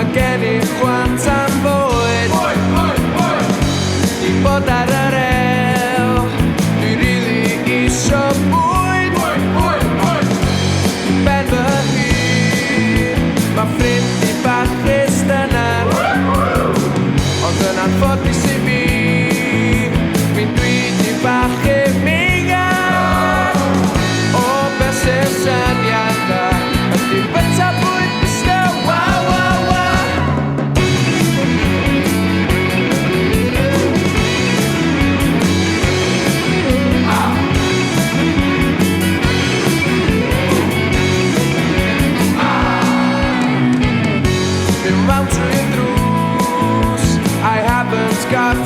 mae gen i chwant am fwyd i bod ar yr el. Dwi rili isio bwyd ben fy hun. Mae ffrind i bach Cristynnar, ond yn anffodus i fi, fi'n dwi bach emigar o beth sy'n syniadau ydy byta bwyd bysta wa wa wa. Fi'n mewn trwy'r drws, I haven't got